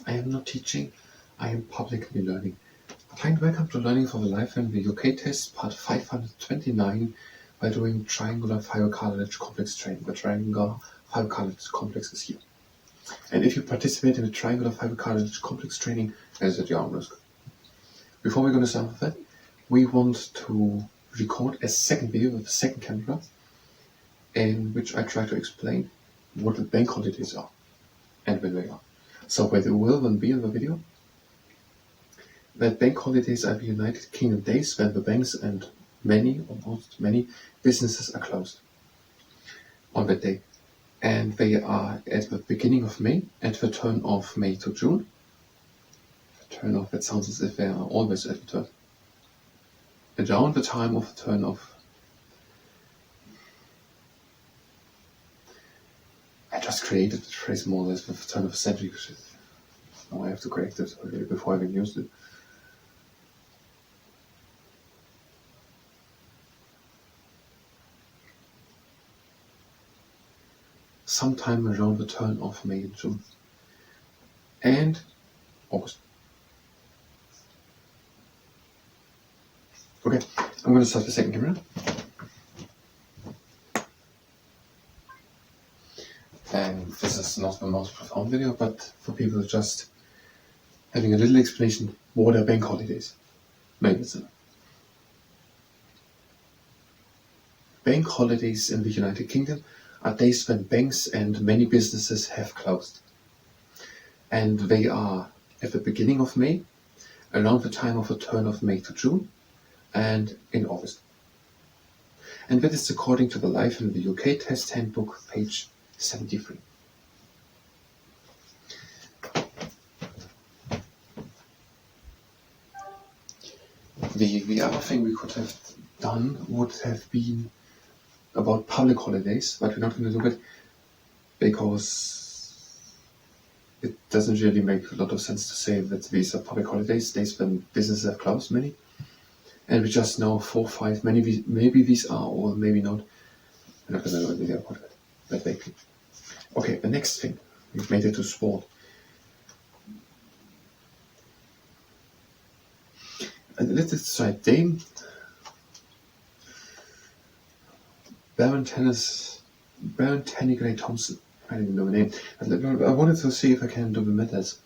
I am not teaching, I am publicly learning. Hi and welcome to Learning for the Life in the UK test, part 529, by doing triangular fibrocartilage complex training. The triangular fibrocartilage complex is here. And if you participate in the triangular fibrocartilage complex training, that is at your own risk. Before we're going to start with that, we want to record a second video with a second camera, in which I try to explain what the bank holidays are and when they are. So where there will then be in the video that bank holidays are the United Kingdom days when the banks and many, almost many, businesses are closed on that day. And they are at the beginning of May, at the turn of May to June. The turn of, that sounds as if they are always at the turn. Around the time of the turn of, I just created the phrase more or less with the turn of the century, because now I have to correct it already before I even used it. Sometime around the turn of May and June and August. Okay, I'm going to start the second camera. And this is not the most profound video, but for people just having a little explanation, what are bank holidays? Maybe it's enough. Bank holidays in the United Kingdom are days when banks and many businesses have closed. And they are at the beginning of May, around the time of the turn of May to June, and in August. And that is according to the Life in the UK Test Handbook, page 73. The other thing we could have done would have been about public holidays, but we're not going to do it because it doesn't really make a lot of sense to say that these are public holidays, days when businesses have closed, many. And we just know 4, 5, maybe these are, or maybe not. I'm not going to do a video about that vaguely. Okay, the next thing, we've made it to sport. And let's decide Dame Baron Tennigray Thompson. I don't even know the name. I wanted to see if I can do the medals,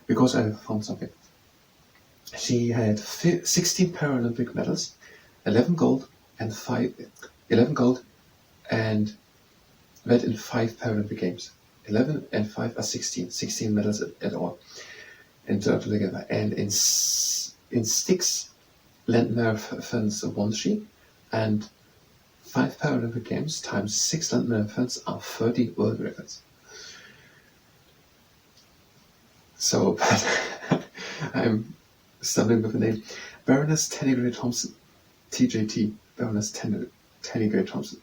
because I found something. She had 16 Paralympic medals, 11 gold and that in 5 Paralympic Games. 11 and 5 are 16 medals at all, and together. And in sticks, land marathons won she, and 5 Paralympic Games times 6 land marathons are 30 world records. So, but I'm stumbling with the name. Baroness Tennigray Thompson. TJT. Baroness Tennigray Thompson.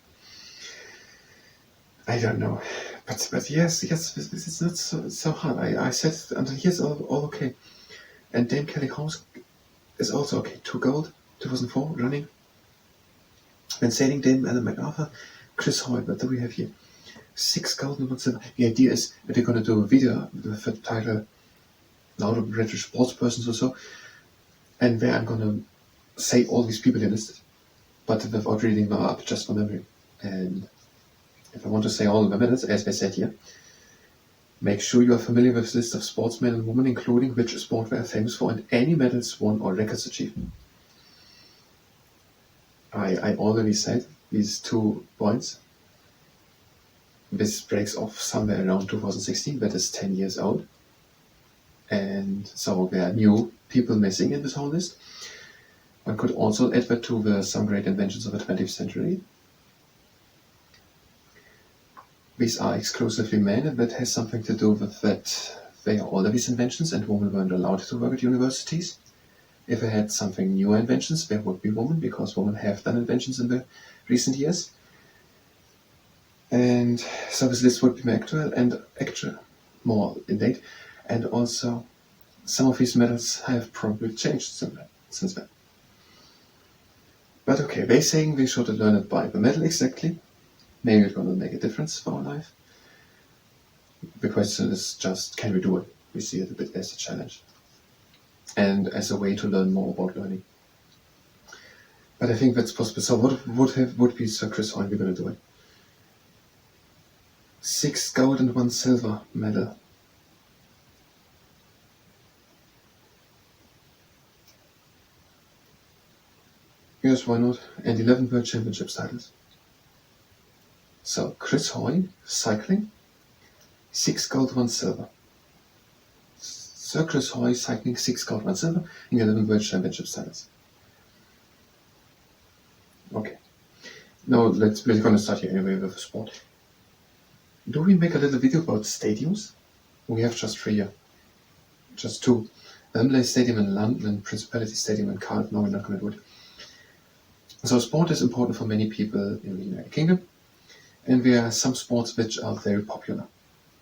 I don't know. But yes, it's not so hard. I said until here's all okay. And Dame Kelly Holmes is also okay. 2 gold, 2004, running. And sailing, Dame Ellen MacArthur, Chris Hoy. What do we have here? 6 gold and 1 silver. The idea is that we're going to do a video with the title Now to British Sports Persons or so, and where I'm going to say all these people here listed, but without reading them up, just for memory. And if I want to say all of the medals, as I said here, make sure you are familiar with this list of sportsmen and women, including which sport they are famous for and any medals won or records achieved. I already said these 2 points. This breaks off somewhere around 2016, that is 10 years old. And so there are new people missing in this whole list. One could also add that to some great inventions of the 20th century. These are exclusively men, and that has something to do with that they are all of these inventions and women weren't allowed to work at universities. If they had something newer inventions, there would be women, because women have done inventions in the recent years. And so this list would be more actual and more in date. And also, some of these medals have probably changed since then. But okay, they're saying we should learn it by the medal exactly. Maybe it's going to make a difference for our life. The question is just, can we do it? We see it a bit as a challenge and as a way to learn more about learning. But I think that's possible. So what would be Sir Chris Hoyne? We're going to do it. 6 gold and 1 silver medal. Yes, why not? And 11 World Championships titles. So Chris Hoyne, cycling, 6 gold, 1 silver. Sir Chris Hoyne, cycling, 6 gold, 1 silver, and 11 World Championships titles. Okay. Now we're going to start here anyway with the sport. Do we make a little video about stadiums? We have just 3 here. Just 2. Wembley Stadium in London and Principality Stadium in Cardiff. No, we're not going to do it. So sport is important for many people in the United Kingdom. And there are some sports which are very popular.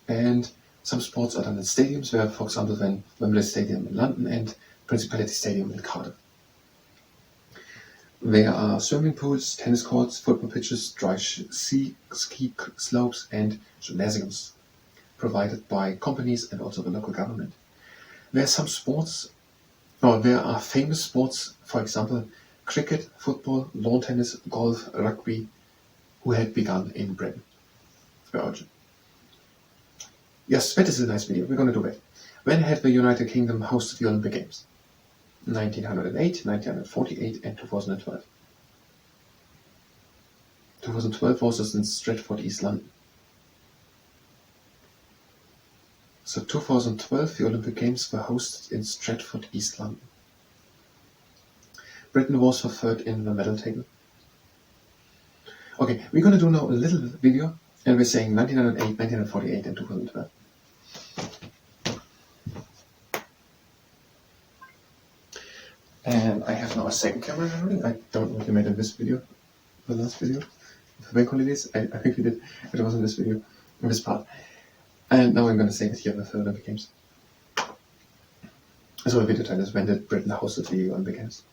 And some sports are done in stadiums, where, for example, then Wembley Stadium in London and Principality Stadium in Cardiff. There are swimming pools, tennis courts, football pitches, dry ski slopes and gymnasiums provided by companies and also the local government. There are famous sports, for example, cricket, football, lawn tennis, golf, rugby, who had begun in Britain. Yes, that is a nice video. We're going to do that. When had the United Kingdom hosted the Olympic Games? 1908, 1948 and 2012. 2012 was in Stratford, East London. So 2012 the Olympic Games were hosted in Stratford, East London. Britain was for third in the medal table. Okay, we're going to do now a little video, and we're saying 1908, 1948 and 2012. And I have now a second camera running. I don't know if you made in this video, the last video, the bank holidays. I think we did. It was in this video, in this part. And now I'm going to say that here with the Olympic Games. So the video title is When did Britain hosted the Olympic Games?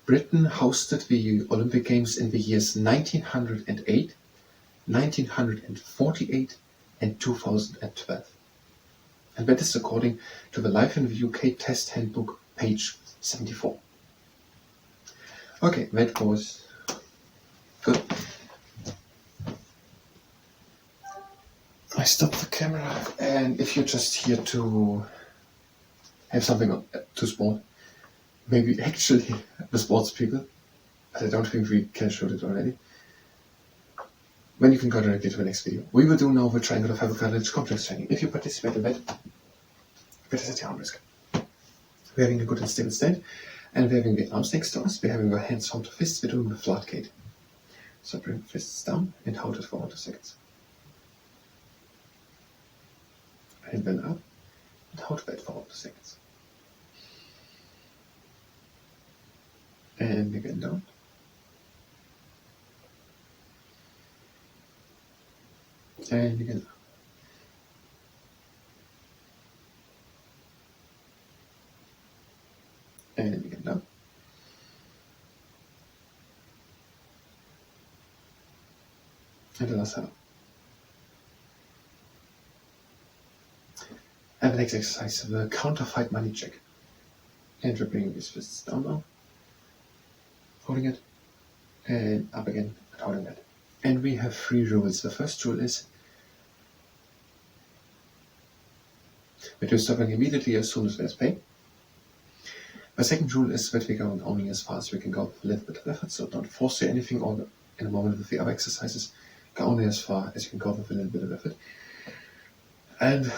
Britain hosted the Olympic Games in the years 1908, 1948 and 2012. And that is according to the Life in the UK Test Handbook, page 74. Okay, that was good. I stopped the camera, and if you're just here to have something to sport, maybe actually the sports people, but I don't think we can show it already, then you can go directly to the next video. We will do now the triangular fiber cartilage complex training. If you participate in that, that is at your own risk. We're having a good and stable state, and we're having the arms next to us, we're having our hands home to fists, we're doing the flat gate. So bring the fists down and hold it for 1 to 2 seconds. And then up, and hold that for 1 to 2 seconds. And again down. And again up. And again down. And the last time up. And the next exercise, the counterfeit money check. And we're bringing these fists down now. Holding it, and up again, and holding it. And we have 3 rules. The first rule is that we're stopping immediately as soon as there's pain. The second rule is that we're going only as far as we can go with a little bit of effort, so don't force anything, or in a moment with the other exercises, go only as far as you can go with a little bit of effort. And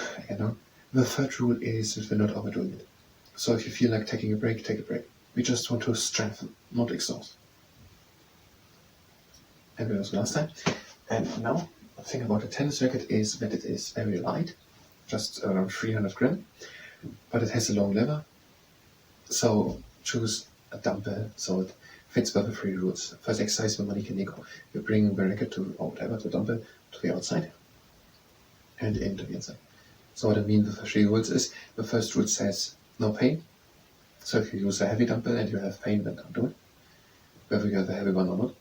the third rule is that we're not overdoing it. So if you feel like taking a break, take a break. We just want to strengthen, not exhaust. And that was last time. And now, the thing about a tennis racket is that it is very light, just around 300 grams, but it has a long lever. So choose a dumbbell so it fits by the 3 rules. First exercise, the Manike Neko. You bring the racket to, or whatever, the dumbbell to the outside and into the inside. So what I mean with the 3 rules is, the first rule says no pain. So if you use a heavy dumbbell and you have pain, then don't do it, whether you have a heavy one or not.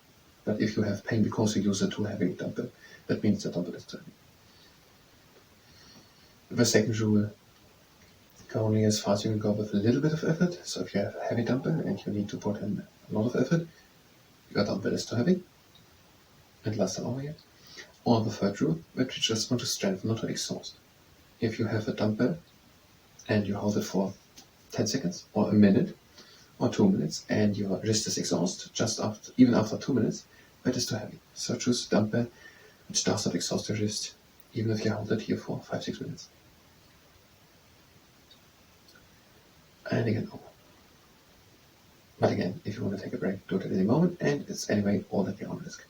But if you have pain because you use a too heavy dumbbell, that means the dumbbell is too heavy. the second rule, go only as far as you can go with a little bit of effort. So if you have a heavy dumbbell and you need to put in a lot of effort, your dumbbell is too heavy. And last time over here. Or the third rule, that you just want to strengthen, not to exhaust. If you have a dumbbell and you hold it for 10 seconds or a minute or 2 minutes and your wrist is exhausted even after 2 minutes, that is too heavy. So choose a dumbbell which does not exhaust your wrist, even if you hold it here for 5-6 minutes. And again, over. But again, if you want to take a break, do it at any moment, and it's anyway all at your own risk.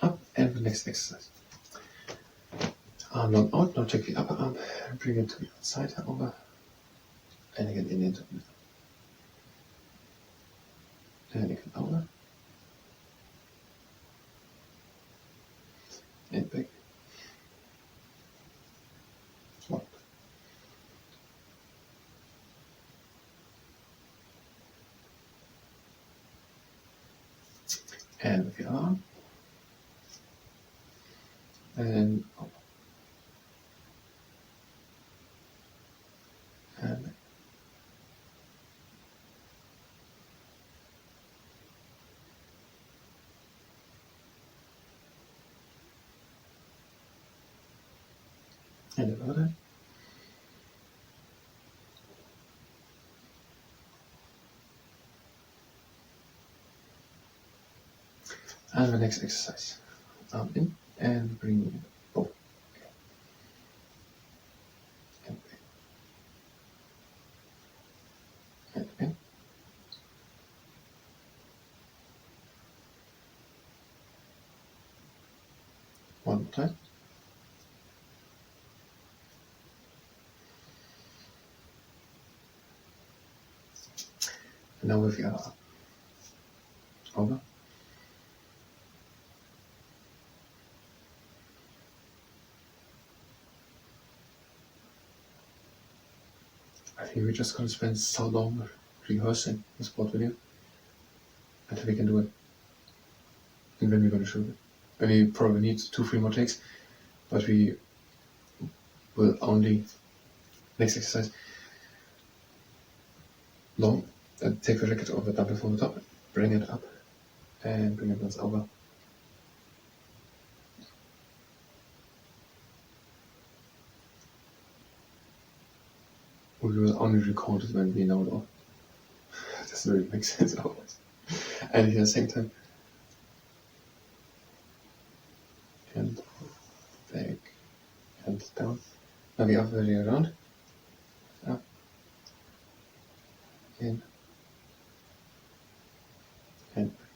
Up, and the next exercise. Arm long out, now take the upper arm, bring it to the outside, over, and again in into the middle. And again over, and back. One. And with the arm, and over. And back. And another. And the next exercise. Arm in and bring both. And back. And in. One more time. And now with your arm. Over. I think we're just going to spend so long rehearsing the sport video until we can do it. And then we're going to shoot it. And we probably need 2-3 more takes, but we will only, next exercise, long, and take the racket over the dumbbell from the top, bring it up, and bring it once over. We will only record it when we know it all. It doesn't really make sense always. And at the same time, and back and down. Now the other way around. Up, in, and back.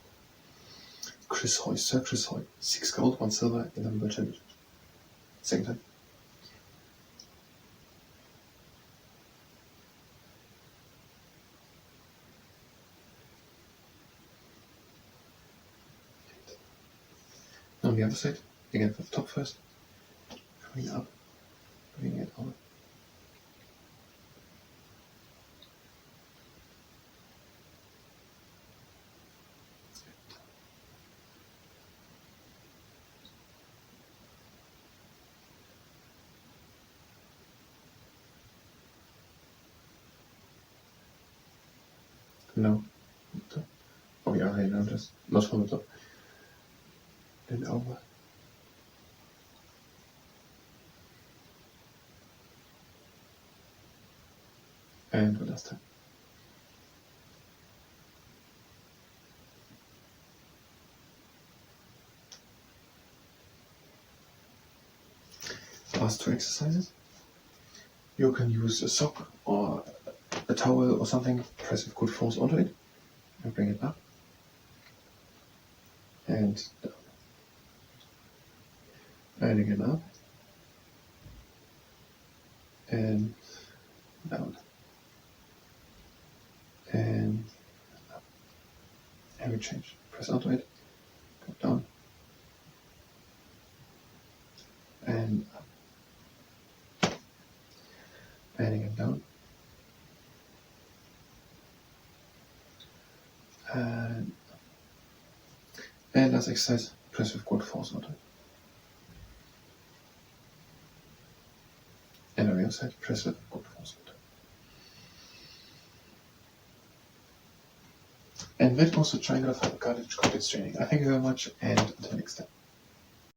Chris Hoy, Sir Chris Hoy, 6 gold, 1 silver, 11 world championships. Second time. On the other side, again for the top first, coming up, bringing it over. No, top. Oh yeah, I know this, not from the top. And over. And the last time. Last 2 exercises. You can use a sock or a towel or something, press with good force onto it, and bring it up. And down. And again up. And down. And up. And we change. Press onto it, go down. And up. And again down. And last exercise, press with good force on it. And on the other side, press with good force on it. And that was the triangular fiber cartilage complex training. I thank you very much, and until next time.